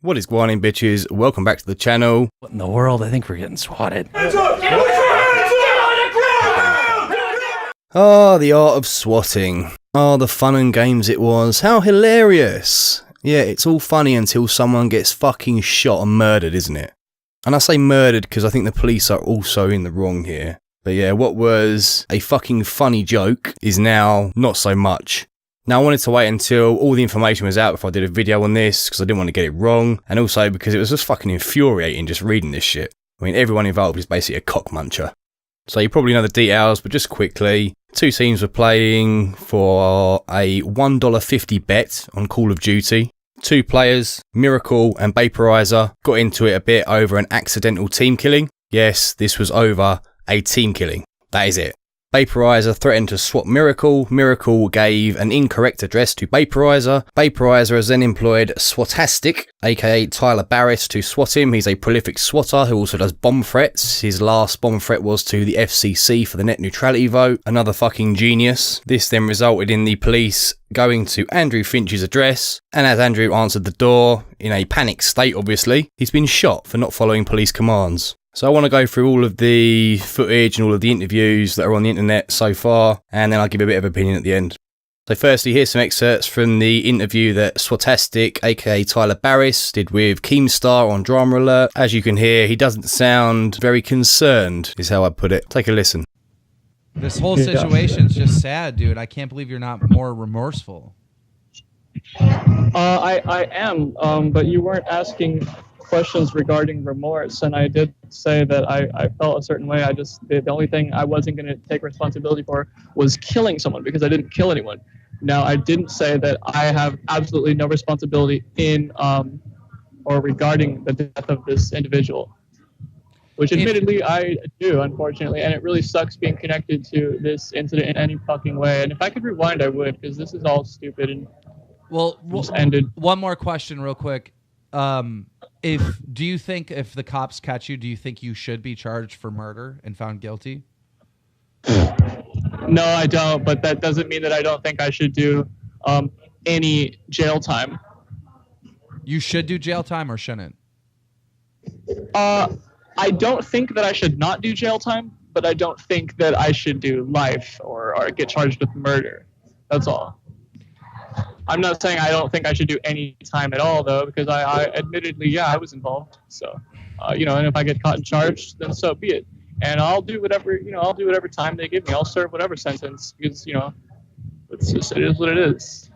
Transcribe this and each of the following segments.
What is GWARNIN, bitches? Welcome back to the channel. What in the world? I think we're getting swatted. Ah, the art of swatting. Ah, the fun and games it was. How hilarious. Yeah, it's all funny until someone gets fucking shot and murdered, isn't it? And I say murdered because I think the police are also in the wrong here. But yeah, what was a fucking funny joke is now not so much. Now, I wanted to wait until all the information was out before I did a video on this, because I didn't want to get it wrong, and also because it was just fucking infuriating just reading this shit. I mean, everyone involved is basically a cockmuncher. So you probably know the details, but just quickly, two teams were playing for a $1.50 bet on Call of Duty. Two players, Miracle and Vaporizer, got into it a bit over an accidental team killing. Yes, this was over a team killing. That is it. Vaporizer threatened to swat Miracle. Miracle gave an incorrect address to Vaporizer. Vaporizer has then employed SWATTING, aka Tyler Barris, to swat him. He's a prolific swatter who also does bomb threats. His last bomb threat was to the FCC for the net neutrality vote. Another fucking genius. This then resulted in the police going to Andrew Finch's address, and as Andrew answered the door, in a panicked state obviously, he's been shot for not following police commands. So I want to go through all of the footage and all of the interviews that are on the internet so far, and then I'll give a bit of opinion at the end. So firstly, here's some excerpts from the interview that SWATTING, aka Tyler Barris, did with Keemstar on Drama Alert. As you can hear, he doesn't sound very concerned, is how I put it. Take a listen. This whole situation's just sad, dude. I can't believe you're not more remorseful. I am, but you weren't asking questions regarding remorse, and I did say that I felt a certain way. The only thing I wasn't going to take responsibility for was killing someone, because I didn't kill anyone. Now, I didn't say that I have absolutely no responsibility in or regarding the death of this individual, which admittedly I do, unfortunately, and it really sucks being connected to this incident in any fucking way. And if I could rewind, I would, because this is all stupid and just ended. One more question real quick. Do you think if the cops catch you, do you think you should be charged for murder and found guilty? No, I don't, but that doesn't mean that I don't think I should do any jail time. You should do jail time or shouldn't? I don't think that I should not do jail time, but I don't think that I should do life or get charged with murder. That's all. I'm not saying I don't think I should do any time at all, though, because I admittedly, yeah, I was involved. So, and if I get caught and charged, then so be it. And I'll do whatever, I'll do whatever time they give me. I'll serve whatever sentence, because, it is what it is.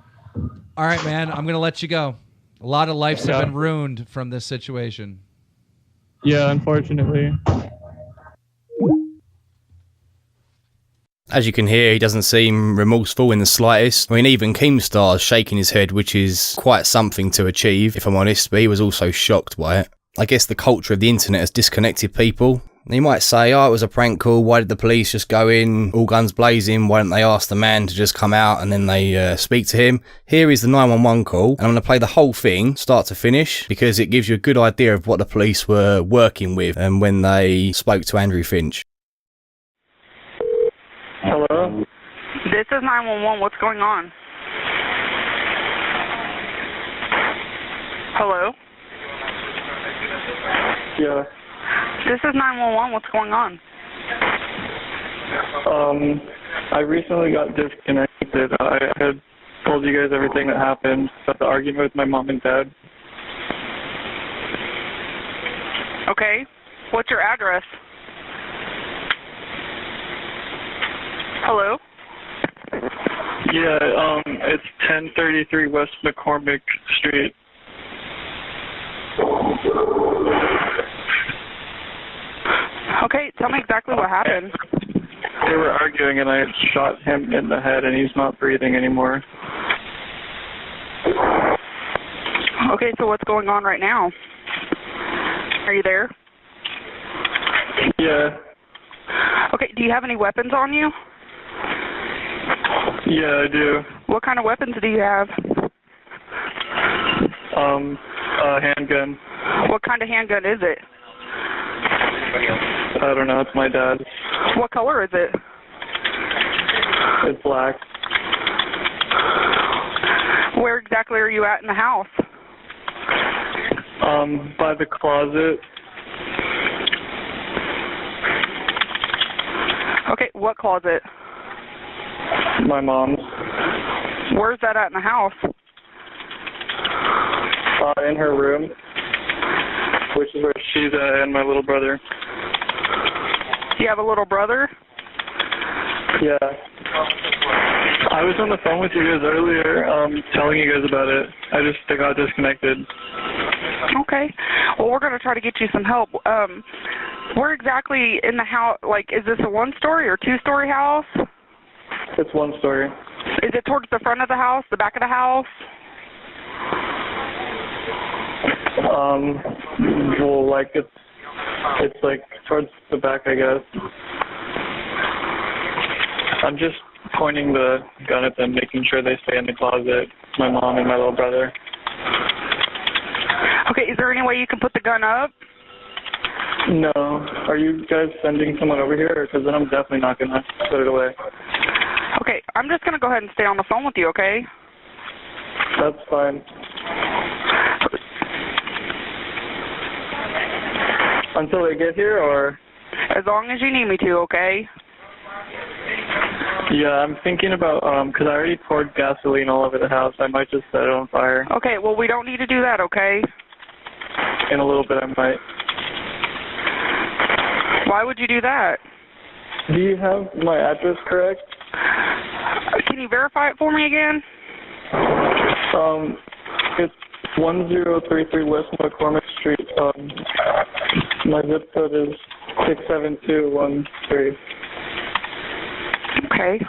All right, man, I'm going to let you go. A lot of lives have been ruined from this situation. Yeah, unfortunately. As you can hear, he doesn't seem remorseful in the slightest. I mean, even Keemstar's shaking his head, which is quite something to achieve, if I'm honest, but he was also shocked by it. I guess the culture of the internet has disconnected people. You might say, oh, it was a prank call, why did the police just go in, all guns blazing, why didn't they ask the man to just come out and then they speak to him? Here is the 911 call, and I'm going to play the whole thing, start to finish, because it gives you a good idea of what the police were working with and when they spoke to Andrew Finch. Hello? This is 911. What's going on? Hello? Yeah. This is 911. What's going on? I recently got disconnected. I had told you guys everything that happened about the argument with my mom and dad. Okay. What's your address? Hello? Yeah, it's 1033 West McCormick Street. Okay, tell me exactly what happened. They were arguing and I shot him in the head and he's not breathing anymore. Okay, so what's going on right now? Are you there? Yeah. Okay, do you have any weapons on you? Yeah, I do. What kind of weapons do you have? A handgun. What kind of handgun is it? I don't know, it's my dad's. What color is it? It's black. Where exactly are you at in the house? By the closet. Okay, what closet? My mom's. Where's that at in the house? In her room, which is where she's at, and my little brother. You have a little brother? Yeah. I was on the phone with you guys earlier, telling you guys about it. I got disconnected. Okay. Well, we're going to try to get you some help. Where exactly in the house, like, is this a one-story or two-story house? It's one story. Is it towards the front of the house, the back of the house? Well, like, it's like towards the back, I guess. I'm just pointing the gun at them, making sure they stay in the closet, my mom and my little brother. Okay, is there any way you can put the gun up? No. Are you guys sending someone over here? Because then I'm definitely not going to put it away. Okay, I'm just going to go ahead and stay on the phone with you, okay? That's fine. Until they get here, or? As long as you need me to, okay? Yeah, I'm thinking about, because I already poured gasoline all over the house. I might just set it on fire. Okay, well, we don't need to do that, okay? In a little bit, I might. Why would you do that? Do you have my address correct? Can you verify it for me again? It's 1033 West McCormick Street. My zip code is 67213. Okay.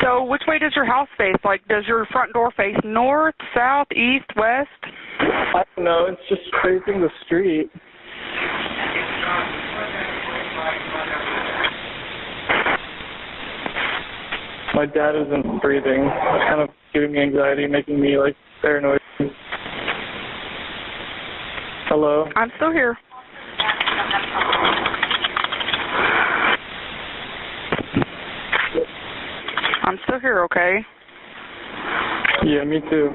So which way does your house face? Like, does your front door face north, south, east, west? I don't know. It's just facing the street. My dad isn't breathing. It's kind of giving me anxiety, making me, like, paranoid. Hello? I'm still here. I'm still here, okay? Yeah, me too.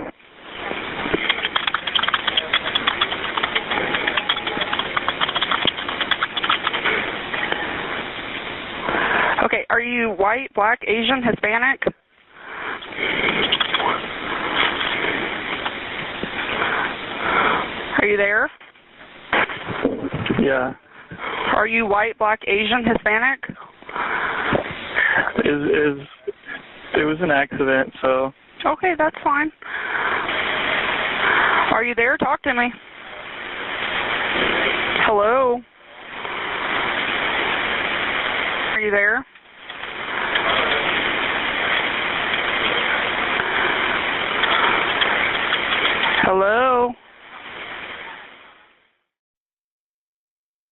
Okay, are you white, black, Asian, Hispanic? Are you there? Yeah. Are you white, black, Asian, Hispanic? It was an accident, so. Okay, that's fine. Are you there? Talk to me. Hello? Are you there? Hello?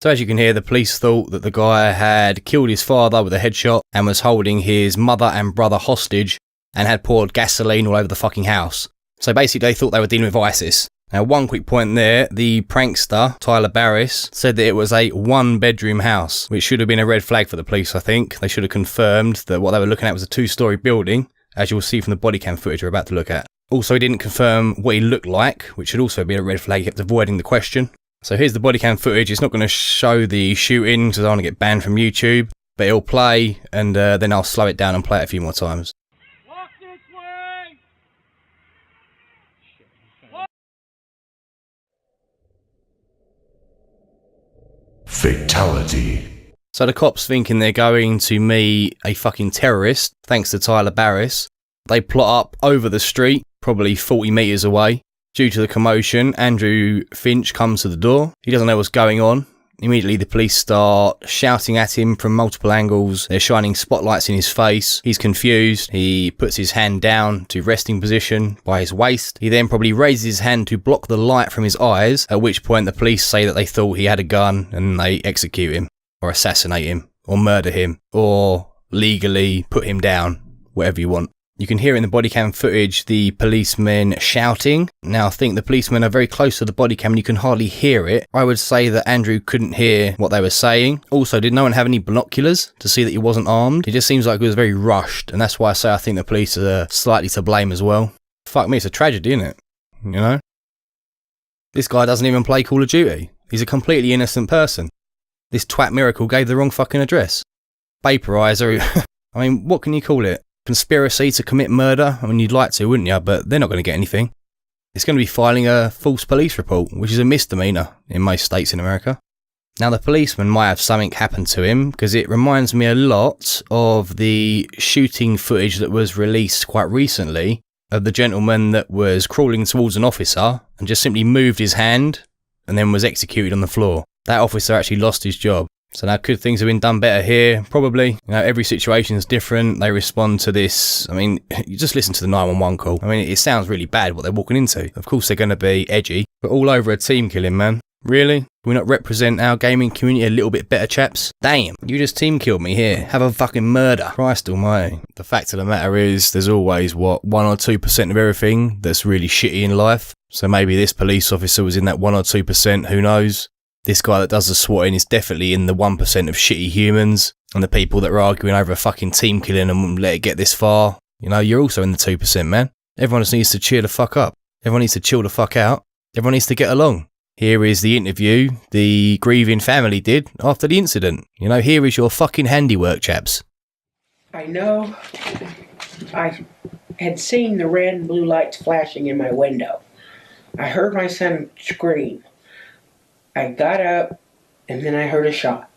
So as you can hear, the police thought that the guy had killed his father with a headshot and was holding his mother and brother hostage and had poured gasoline all over the fucking house. So basically they thought they were dealing with ISIS. Now one quick point there, the prankster, Tyler Barris, said that it was a one-bedroom house, which should have been a red flag for the police, I think. They should have confirmed that what they were looking at was a two-storey building, as you'll see from the body cam footage we're about to look at. Also, he didn't confirm what he looked like, which should also be a red flag. He kept avoiding the question. So here's the body cam footage. It's not going to show the shooting because I don't want to get banned from YouTube, but it'll play and then I'll slow it down and play it a few more times. Walk this way! Fatality. So the cops, thinking they're going to meet a fucking terrorist, thanks to Tyler Barris, they plot up over the street, probably 40 metres away. Due to the commotion, Andrew Finch comes to the door. He doesn't know what's going on. Immediately the police start shouting at him from multiple angles. They're shining spotlights in his face. He's confused. He puts his hand down to resting position by his waist. He then probably raises his hand to block the light from his eyes, at which point the police say that they thought he had a gun and they execute him or assassinate him or murder him or legally put him down, whatever you want. You can hear in the body cam footage the policemen shouting. Now I think the policemen are very close to the body cam and you can hardly hear it. I would say that Andrew couldn't hear what they were saying. Also, did no one have any binoculars to see that he wasn't armed? It just seems like it was very rushed, and that's why I say I think the police are slightly to blame as well. Fuck me, it's a tragedy, isn't it? You know? This guy doesn't even play Call of Duty. He's a completely innocent person. This twat miracle gave the wrong fucking address. Vaporizer, I mean, what can you call it? Conspiracy to commit murder? I mean, you'd like to, wouldn't you? But they're not going to get anything. It's going to be filing a false police report, which is a misdemeanor in most states in America. Now, the policeman might have something happen to him, because it reminds me a lot of the shooting footage that was released quite recently of the gentleman that was crawling towards an officer and just simply moved his hand and then was executed on the floor. That officer actually lost his job. So now, could things have been done better here? Probably. You know, every situation is different. They respond to this. I mean, you just listen to the 911 call. I mean, it sounds really bad what they're walking into. Of course, they're going to be edgy, but all over a team killing, man. Really? Can we not represent our gaming community a little bit better, chaps? Damn, you just team killed me here. Have a fucking murder. Christ almighty. The fact of the matter is, there's always, 1 or 2% of everything that's really shitty in life. So maybe this police officer was in that 1 or 2%, who knows? This guy that does the swatting is definitely in the 1% of shitty humans. And the people that are arguing over a fucking team killing and wouldn't let it get this far. You know, you're also in the 2%, man. Everyone just needs to cheer the fuck up. Everyone needs to chill the fuck out. Everyone needs to get along. Here is the interview the grieving family did after the incident. You know, here is your fucking handiwork, chaps. I know I had seen the red and blue lights flashing in my window. I heard my son scream. I got up, and then I heard a shot.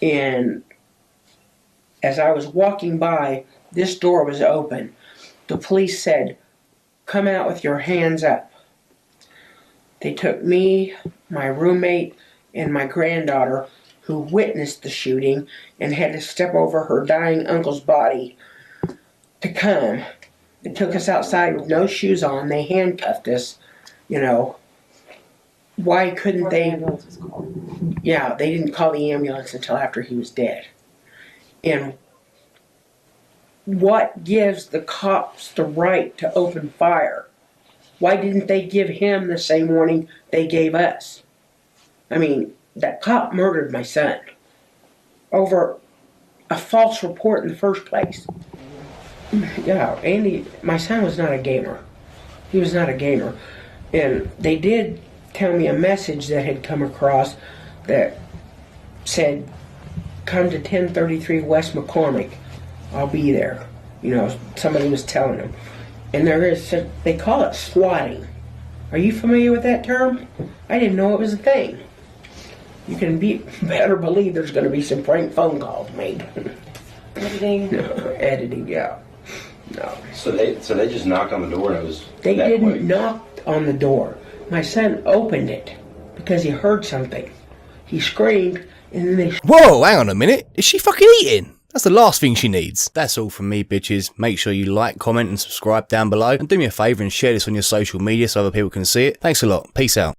And as I was walking by, this door was open. The police said, "Come out with your hands up." They took me, my roommate, and my granddaughter, who witnessed the shooting and had to step over her dying uncle's body, to come. They took us outside with no shoes on. They handcuffed us, you know. Why couldn't they? Yeah, they didn't call the ambulance until after he was dead. And what gives the cops the right to open fire? Why didn't they give him the same warning they gave us? I mean, that cop murdered my son over a false report in the first place. Yeah, Andy, my son was not a gamer. He was not a gamer. And they did tell me a message that had come across that said, "Come to 1033 West McCormick. I'll be there." You know, somebody was telling him. And there is, they call it swatting. Are you familiar with that term? I didn't know it was a thing. You can better believe there's going to be some prank phone calls made. Editing? No, editing, yeah. No. So they just knocked on the door and it was They that didn't quick. knock on the door. My son opened it because he heard something. He screamed, and then they... Whoa, hang on a minute. Is she fucking eating? That's the last thing she needs. That's all from me, bitches. Make sure you like, comment, and subscribe down below. And do me a favour and share this on your social media so other people can see it. Thanks a lot. Peace out.